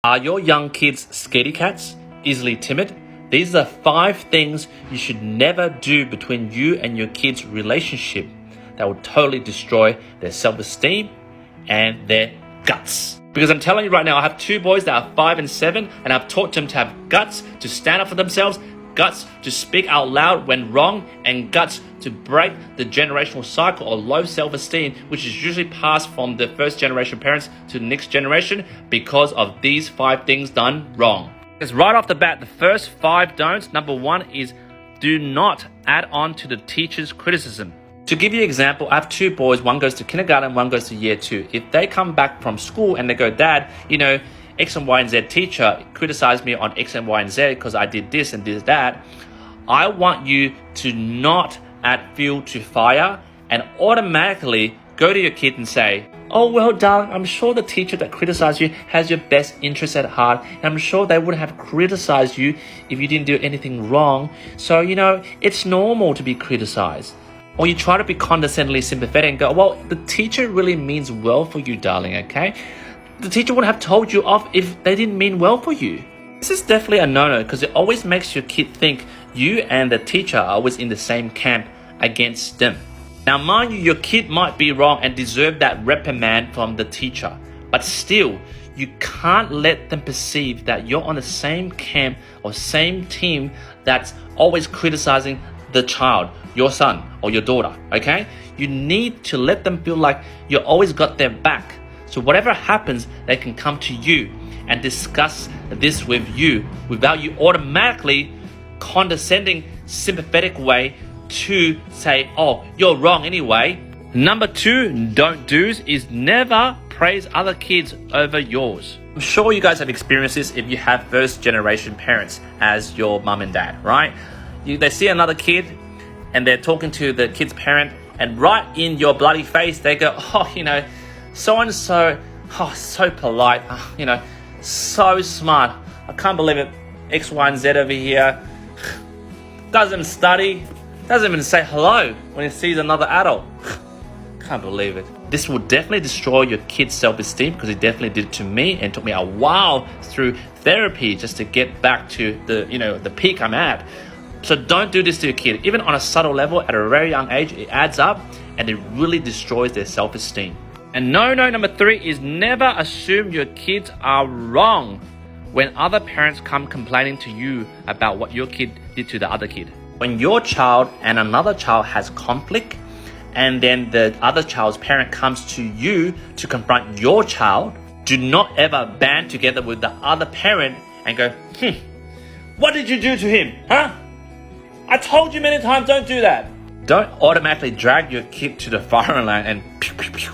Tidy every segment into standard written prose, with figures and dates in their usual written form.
Are your young kids scaredy cats, easily timid? These are 5 things you should never do between you and your kids' relationship that will totally destroy their self-esteem and their guts. Because I'm telling you right now, I have 2 boys that are 5 and 7, and I've taught them to have guts to stand up for themselves, guts to speak out loud when wrong, and guts to break the generational cycle of low self-esteem, which is usually passed from the first generation parents to the next generation because of these 5 things done wrong. Because right off the bat, the first 5 don'ts, number 1 is do not add on to the teacher's criticism. To give you an example, I have 2 boys, one goes to kindergarten, one goes to year 2. If they come back from school and they go, Dad, X and Y and Z teacher criticized me on X and Y and Z because I did this and did that, I want you to not add fuel to fire and automatically go to your kid and say, oh, well, darling, I'm sure the teacher that criticized you has your best interest at heart, and I'm sure they wouldn't have criticized you if you didn't do anything wrong. So, it's normal to be criticized. Or you try to be condescendingly sympathetic and go, well, the teacher really means well for you, darling, okay? The teacher wouldn't have told you off if they didn't mean well for you. This is definitely a no-no because it always makes your kid think you and the teacher are always in the same camp against them. Now, mind you, your kid might be wrong and deserve that reprimand from the teacher, but still, you can't let them perceive that you're on the same camp or same team that's always criticizing the child, your son or your daughter, okay? You need to let them feel like you always got their back. So whatever happens, they can come to you and discuss this with you without you automatically condescending, sympathetic way to say, oh, you're wrong anyway. Number 2, don't do's is never praise other kids over yours. I'm sure you guys have experienced this if you have first generation parents as your mom and dad, right? They see another kid and they're talking to the kid's parent, and right in your bloody face, they go, oh, so-and-so, so polite, so smart. I can't believe it. X, Y, and Z over here. Doesn't study. Doesn't even say hello when he sees another adult. Can't believe it. This will definitely destroy your kid's self-esteem because it definitely did it to me, and it took me a while through therapy just to get back to the peak I'm at. So don't do this to your kid. Even on a subtle level at a very young age, it adds up and it really destroys their self-esteem. And no, number 3 is never assume your kids are wrong when other parents come complaining to you about what your kid did to the other kid. When your child and another child has conflict, and then the other child's parent comes to you to confront your child, do not ever band together with the other parent and go, what did you do to him, huh? I told you many times, don't do that. Don't automatically drag your kid to the firing line and pew, pew, pew.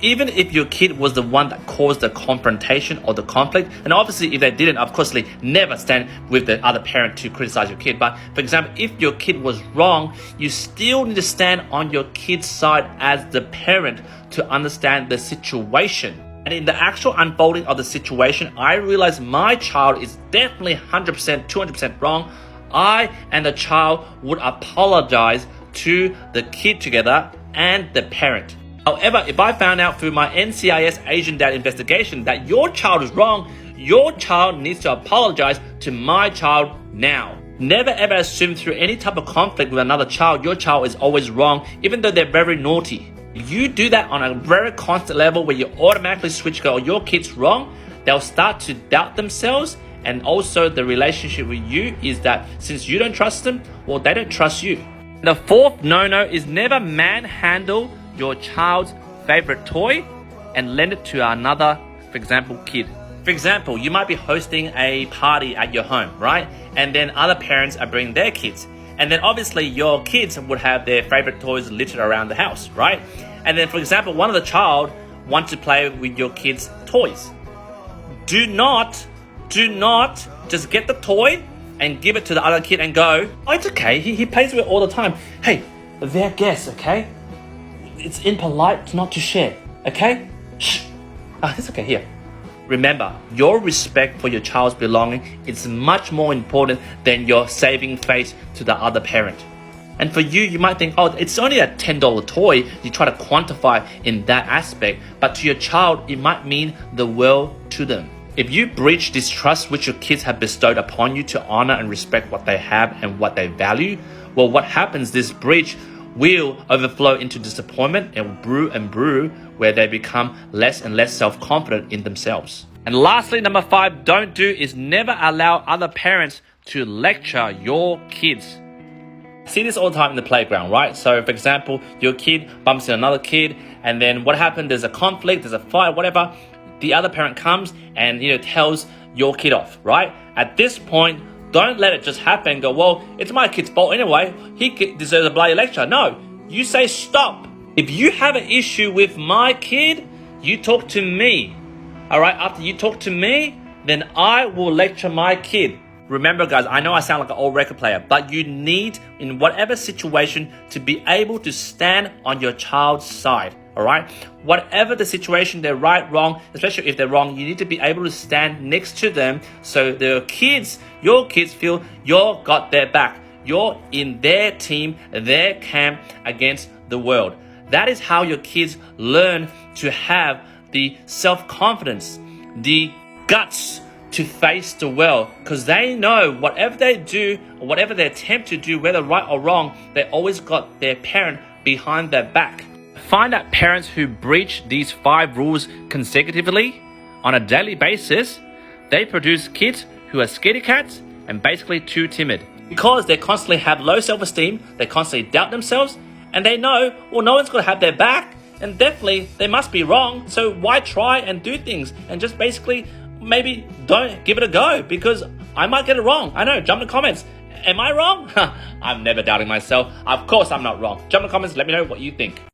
Even if your kid was the one that caused the confrontation or the conflict, and obviously if they didn't, of course, never stand with the other parent to criticize your kid. But for example, if your kid was wrong, you still need to stand on your kid's side as the parent to understand the situation. And in the actual unfolding of the situation, I realized my child is definitely 100%, 200% wrong. I and the child would apologize to the kid together and the parent. However, if I found out through my NCIS Asian Dad investigation that your child is wrong, your child needs to apologize to my child now. Never ever assume through any type of conflict with another child, your child is always wrong, even though they're very naughty. If you do that on a very constant level where you automatically switch, go, your kid's wrong, they'll start to doubt themselves. And also the relationship with you is that since you don't trust them, well, they don't trust you. The 4th no-no is never manhandle your child's favorite toy and lend it to another, for example, kid. For example, you might be hosting a party at your home, right? And then other parents are bringing their kids. And then obviously your kids would have their favorite toys littered around the house, right? And then, for example, one of the child wants to play with your kids' toys. Do not just get the toy and give it to the other kid and go, oh, it's okay, he plays with it all the time. Hey, they're guests, okay? It's impolite not to share, okay? Shh. It's okay, here. Remember, your respect for your child's belonging is much more important than your saving face to the other parent. And for you, you might think, oh, it's only a $10 toy. You try to quantify in that aspect. But to your child, it might mean the world to them. If you breach this trust which your kids have bestowed upon you to honor and respect what they have and what they value, well, what happens, this breach will overflow into disappointment and brew, where they become less and less self-confident in themselves. And lastly, number 5, don't do is never allow other parents to lecture your kids. I see this all the time in the playground, right? So for example, your kid bumps into another kid, and then what happened? There's a conflict, there's a fight, whatever. The other parent comes and tells your kid off, right? At this point, don't let it just happen and go, well, it's my kid's fault anyway. He deserves a bloody lecture. No, you say stop. If you have an issue with my kid, you talk to me. All right, after you talk to me, then I will lecture my kid. Remember, guys, I know I sound like an old record player, but you need, in whatever situation, to be able to stand on your child's side. All right, whatever the situation, they're right, wrong, especially if they're wrong, you need to be able to stand next to them so your kids feel you've got their back. You're in their team, their camp against the world. That is how your kids learn to have the self-confidence, the guts to face the world, because they know whatever they do, or whatever they attempt to do, whether right or wrong, they always got their parent behind their back. Find out parents who breach these 5 rules consecutively on a daily basis, they produce kids who are scaredy cats and basically too timid. Because they constantly have low self-esteem, they constantly doubt themselves, and they know, well, no one's going to have their back, and definitely they must be wrong, so why try and do things and just basically maybe don't give it a go, because I might get it wrong. I know, jump in the comments. Am I wrong? I'm never doubting myself. Of course I'm not wrong. Jump in the comments, let me know what you think.